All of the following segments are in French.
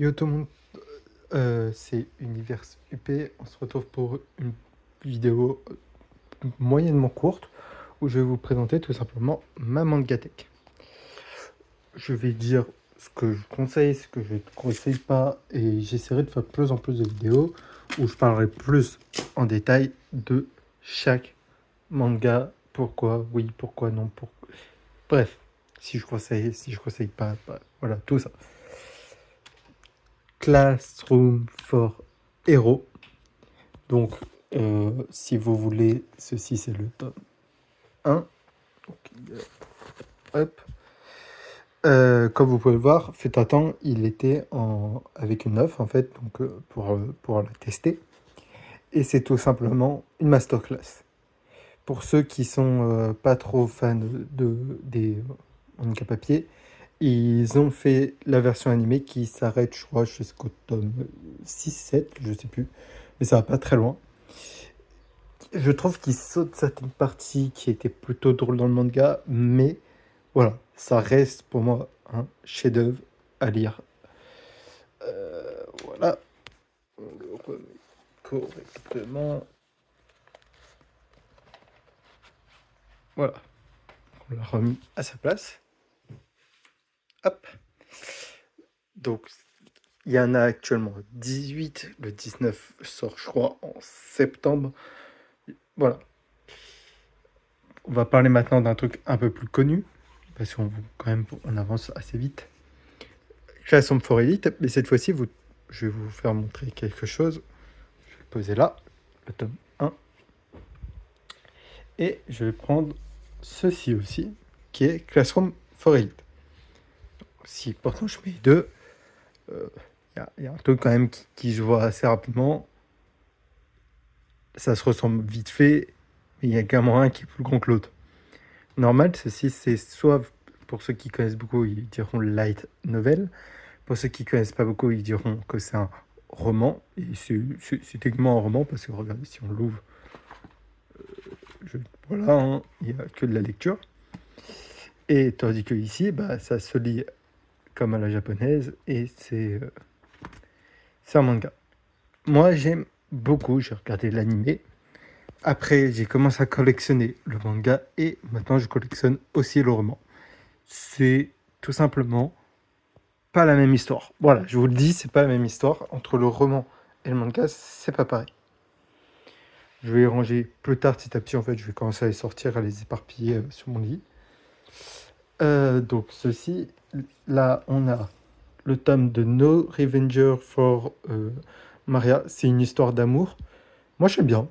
Yo tout le monde, c'est Univers UP. On se retrouve pour une vidéo moyennement courte où je vais vous présenter tout simplement ma mangatech. Je vais dire ce que je conseille, ce que je ne conseille pas, et j'essaierai de faire de plus en plus de vidéos où je parlerai plus en détail de chaque manga, pourquoi oui, pourquoi non, bref, si je conseille, si je conseille pas, voilà, tout ça. Classroom for Hero. Donc, si vous voulez, ceci c'est le tome 1. Donc, hop. Comme vous pouvez le voir, fut un temps, il était avec une offre en fait, donc pour la tester. Et c'est tout simplement une masterclass. Pour ceux qui sont pas trop fans des mangas papier, ils ont fait la version animée qui s'arrête, je crois, jusqu'au tome 6-7, je sais plus, mais ça va pas très loin. Je trouve qu'il saute certaines parties qui étaient plutôt drôles dans le manga, mais voilà, ça reste pour moi un chef-d'œuvre à lire. Voilà, on le remet correctement. Voilà, on l'a remis à sa place. Hop. Donc, il y en a actuellement 18. Le 19 sort, je crois, en septembre. Voilà. On va parler maintenant d'un truc un peu plus connu, parce qu'on quand même on avance assez vite. Classroom for Elite, mais cette fois-ci, je vais vous faire montrer quelque chose. Je vais poser là, le tome 1. Et je vais prendre ceci aussi, qui est Classroom for Elite. Si pourtant je mets deux, il y a un truc quand même qui se voit assez rapidement. Ça se ressemble vite fait, mais il y a clairement un qui est plus grand que l'autre. Normal, ceci c'est soit, pour ceux qui connaissent beaucoup, ils diront light novel. Pour ceux qui connaissent pas beaucoup, ils diront que c'est un roman. Et c'est techniquement un roman, parce que regardez, si on l'ouvre, voilà, hein, il n'y a que de la lecture. Et tandis que ici, bah, ça se lit comme à la japonaise, et c'est un manga. Moi, j'aime beaucoup, j'ai regardé l'animé. Après, j'ai commencé à collectionner le manga, et maintenant, je collectionne aussi le roman. C'est tout simplement pas la même histoire. Voilà, je vous le dis, c'est pas la même histoire. Entre le roman et le manga, c'est pas pareil. Je vais les ranger plus tard, petit à petit. En fait, je vais commencer à les sortir, à les éparpiller sur mon lit. Donc, ceci, là, on a le tome de No Revenger for Maria. C'est une histoire d'amour. Moi, j'aime bien.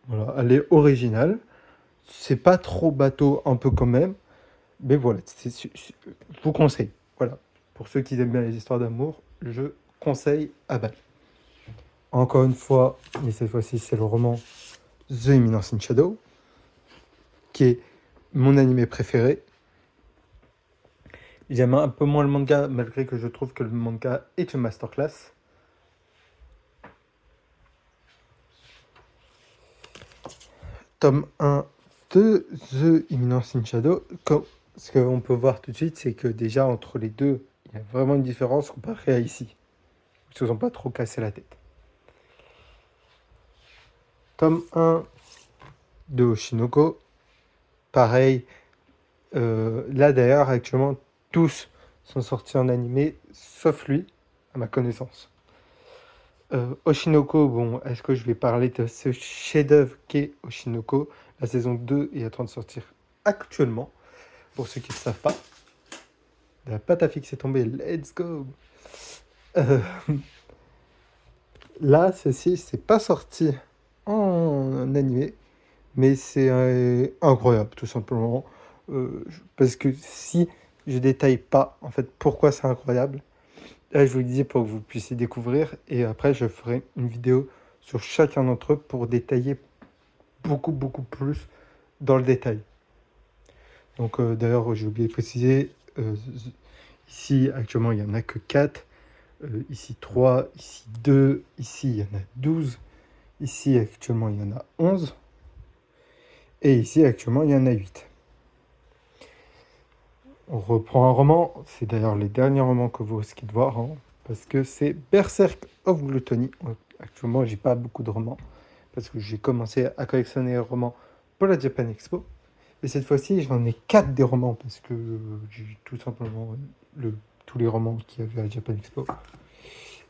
Voilà, elle est originale. C'est pas trop bateau, un peu quand même. Mais voilà, je vous conseille. Voilà. Pour ceux qui aiment bien les histoires d'amour, je conseille à balle. Encore une fois, mais cette fois-ci, c'est le roman The Eminence in Shadow, qui est mon animé préféré. J'aime un peu moins le manga, malgré que je trouve que le manga est une masterclass. Tome 1 de The Eminence in Shadow. Ce qu'on peut voir tout de suite, c'est que déjà, entre les deux, il y a vraiment une différence comparée à ici. Ils ne se sont pas trop cassé la tête. Tome 1 de Oshinoko. Pareil. Là, d'ailleurs, actuellement, tous sont sortis en animé, sauf lui, à ma connaissance. Oshinoko, bon, est-ce que je vais parler de ce chef-d'œuvre qu'est Oshinoko? La saison 2 est en train de sortir actuellement, pour ceux qui ne savent pas. La pâte à fixer tombée, let's go! Euh, Là, ceci, c'est pas sorti en animé, mais c'est incroyable, tout simplement. Parce que si je détaille pas, en fait, pourquoi c'est incroyable, là, je vous le dis pour que vous puissiez découvrir, et après, je ferai une vidéo sur chacun d'entre eux pour détailler beaucoup, beaucoup plus dans le détail. Donc, d'ailleurs, j'ai oublié de préciser, ici, actuellement, il n'y en a que 4. Ici, 3. Ici, 2. Ici, il y en a 12. Ici, actuellement, il y en a 11. Et ici, actuellement, il y en a 8. On reprend un roman. C'est d'ailleurs les derniers romans que vous risquez de voir. Hein. parce que c'est Berserk of Gluttony. Actuellement, j'ai pas beaucoup de romans, parce que j'ai commencé à collectionner les romans pour la Japan Expo. Et cette fois-ci, j'en ai 4 des romans, parce que j'ai tout simplement tous les romans qu'il y avait à la Japan Expo.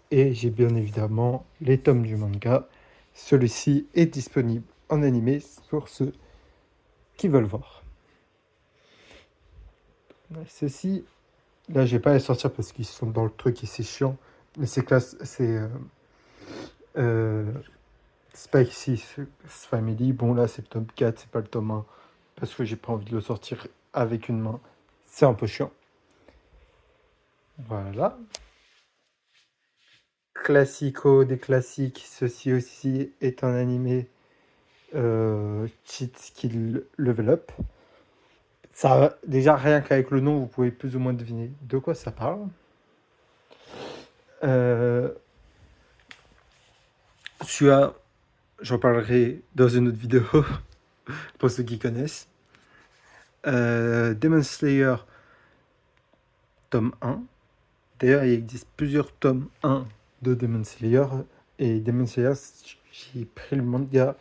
Et j'ai bien évidemment les tomes du manga. Celui-ci est disponible en animé pour ceux qui veulent voir. Ceci, là, j'ai pas à les sortir parce qu'ils sont dans le truc et c'est chiant. Mais c'est classe, c'est Spicy Family. Bon, là, c'est le tome 4, c'est pas le tome 1. Parce que j'ai pas envie de le sortir avec une main. C'est un peu chiant. Voilà. Classico des classiques. Ceci aussi est un animé Cheat Skill Level Up. Ça, déjà, rien qu'avec le nom, vous pouvez plus ou moins deviner de quoi ça parle. Celui-là, j'en parlerai dans une autre vidéo, pour ceux qui connaissent. Demon Slayer, tome 1. D'ailleurs, il existe plusieurs tomes 1 de Demon Slayer. Et Demon Slayer, j'ai pris le manga,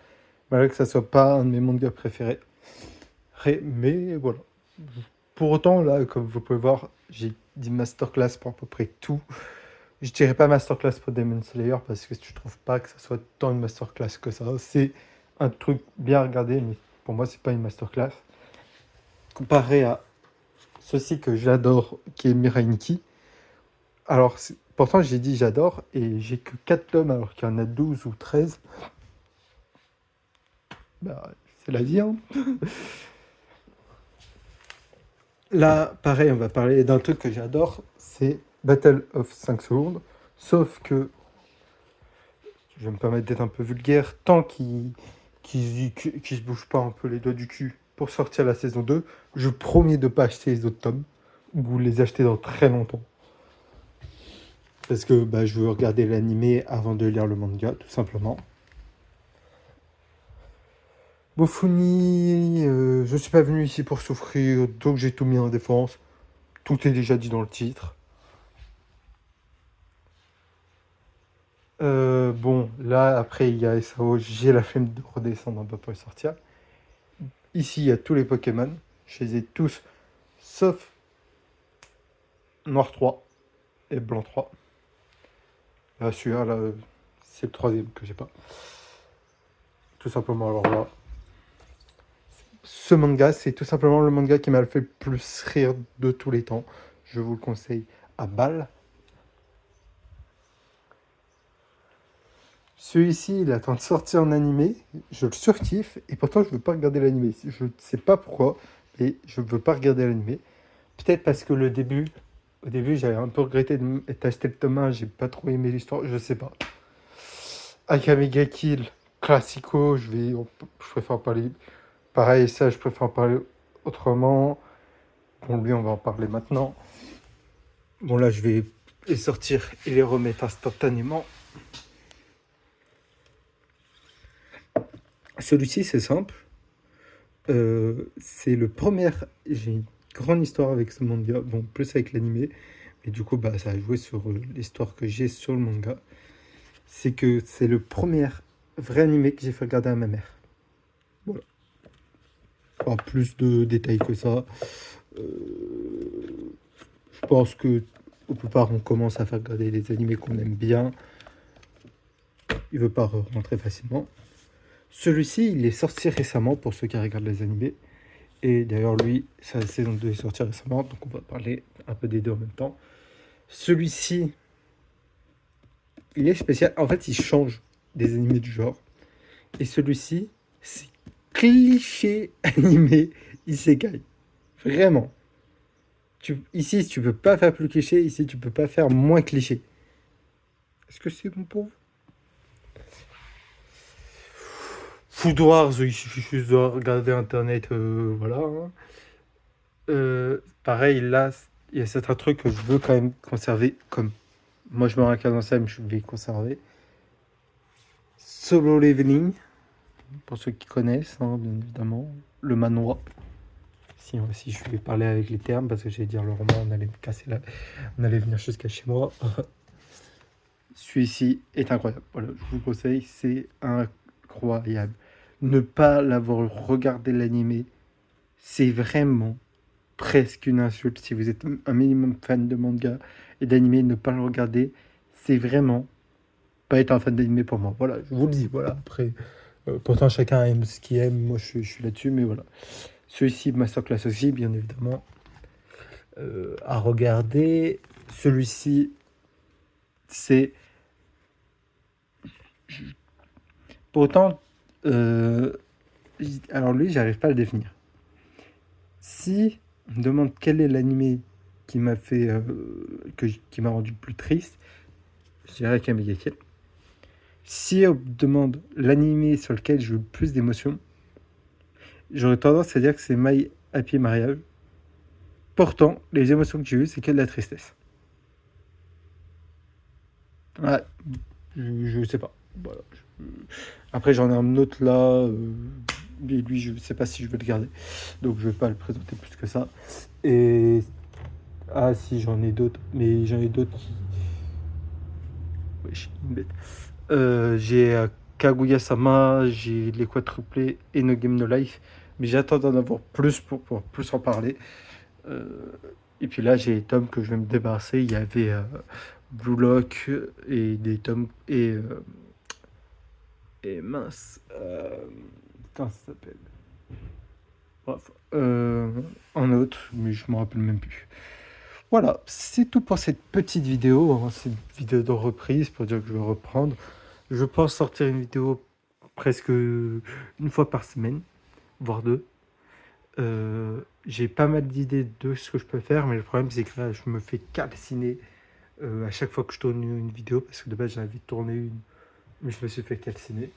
malgré que ça soit pas un de mes mangas préférés. Mais voilà. Pour autant, là, comme vous pouvez voir, j'ai dit masterclass pour à peu près tout. Je dirais pas masterclass pour Demon Slayer parce que je trouve pas que ça soit tant une masterclass que ça. C'est un truc bien regardé, mais pour moi, c'est pas une masterclass. Comparé à ceci que j'adore, qui est Mirai Nikki. Alors, pourtant, j'ai dit j'adore, et j'ai que 4 tomes alors qu'il y en a 12 ou 13. Bah, c'est la vie, hein. Là, pareil, on va parler d'un truc que j'adore, c'est Battle of 5 secondes. Sauf que, je vais me permettre d'être un peu vulgaire, tant qu'ils se bougent pas un peu les doigts du cul pour sortir la saison 2, je promets de pas acheter les autres tomes, ou les acheter dans très longtemps. Parce que je veux regarder l'animé avant de lire le manga, tout simplement. Bofuni, je suis pas venu ici pour souffrir, donc j'ai tout mis en défense. Tout est déjà dit dans le titre. Bon, là, après, il y a SAO, j'ai la flemme de redescendre un peu pour les sortir. Ici, il y a tous les Pokémon. Je les ai tous, sauf Noir 3 et Blanc 3. Là, celui-là, là, c'est le troisième que j'ai pas. Tout simplement, alors là, ce manga, c'est tout simplement le manga qui m'a fait le plus rire de tous les temps. Je vous le conseille à balle. Celui-ci, il attend de sortir en animé. Je le surkiffe et pourtant, je veux pas regarder l'animé. Je ne sais pas pourquoi, mais je veux pas regarder l'animé. Peut-être parce que au début, j'avais un peu regretté d'acheter le tome 1. J'ai pas trop aimé l'histoire. Je sais pas. Akame ga Kill, classico. Je préfère parler. Pareil, ça, je préfère en parler autrement. Bon, lui, on va en parler maintenant. Bon, là, je vais les sortir et les remettre instantanément. Celui-ci, c'est simple. C'est le premier. J'ai une grande histoire avec ce manga. Bon, plus avec l'animé. Mais du coup, ça a joué sur l'histoire que j'ai sur le manga. C'est que c'est le premier vrai animé que j'ai fait regarder à ma mère. Voilà. Pas plus de détails que ça. Je pense que au plus tard, on commence à faire regarder des animés qu'on aime bien. Il veut pas rentrer facilement. Celui-ci, il est sorti récemment pour ceux qui regardent les animés. Et d'ailleurs, lui, sa saison 2 est sortie récemment. Donc, on va parler un peu des deux en même temps. Celui-ci, il est spécial. En fait, il change des animés du genre. Et celui-ci, c'est cliché animé isekai. Vraiment. Ici, tu peux pas faire plus cliché. Ici, tu peux pas faire moins cliché. Est-ce que c'est bon pour vous? Food Wars, il suffit juste de regarder internet, voilà, hein. Pareil, là, il y a certains trucs que je veux quand même conserver, comme moi je me regarde dans ça, mais je vais conserver. Solo Leveling, pour ceux qui connaissent, hein, bien évidemment. Le manoir. Si je vais parler avec les termes, parce que j'allais dire le roman, on allait me casser là, on allait venir jusqu'à chez moi. celui-ci est incroyable. Voilà, je vous le conseille, c'est incroyable. Ne pas l'avoir regardé l'animé, c'est vraiment presque une insulte. Si vous êtes un minimum fan de manga et d'animé, ne pas le regarder, c'est vraiment pas être un fan d'animé pour moi. Voilà, je vous le dis, voilà. Après, pourtant chacun aime ce qu'il aime, moi je suis là-dessus, mais voilà. Celui-ci, Masterclass aussi, bien évidemment, à regarder. Celui-ci, c'est... Pourtant, alors lui, j'arrive pas à le définir. Si on me demande quel est l'animé qui m'a fait, qui m'a rendu le plus triste, je dirais Kamega Kill. Si on me demande l'animé sur lequel j'ai eu le plus d'émotions, j'aurais tendance à dire que c'est My Happy Mariage. Pourtant, les émotions que j'ai eues, c'est que de la tristesse. Ouais, je sais pas. Voilà. Après, j'en ai un autre là, mais lui, je sais pas si je vais le garder. Donc, je vais pas le présenter plus que ça. Et. Ah, si, j'en ai d'autres. Mais j'en ai d'autres qui. Ouais, je suis une bête. J'ai Kaguya-sama, j'ai les quadruplés et No Game No Life. Mais j'attends d'en avoir plus pour pouvoir plus en parler. Euh, et puis là, j'ai les tomes que je vais me débarrasser. Il y avait Blue Lock et des tomes. Et mince. Putain, ça s'appelle. Bref. Un autre, mais je me rappelle même plus. Voilà, c'est tout pour cette petite vidéo. Hein, cette vidéo de reprise pour dire que je vais reprendre. Je pense sortir une vidéo presque une fois par semaine, voire deux. J'ai pas mal d'idées de ce que je peux faire, mais le problème c'est que là je me fais calciner à chaque fois que je tourne une vidéo, parce que de base j'avais envie de tourner une, mais je me suis fait calciner.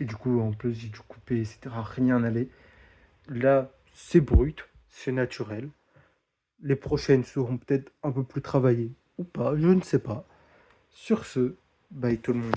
Et du coup en plus j'ai dû couper, etc. Rien n'allait. Là c'est brut, c'est naturel. Les prochaines seront peut-être un peu plus travaillées ou pas, je ne sais pas. Sur ce, bye tout le monde.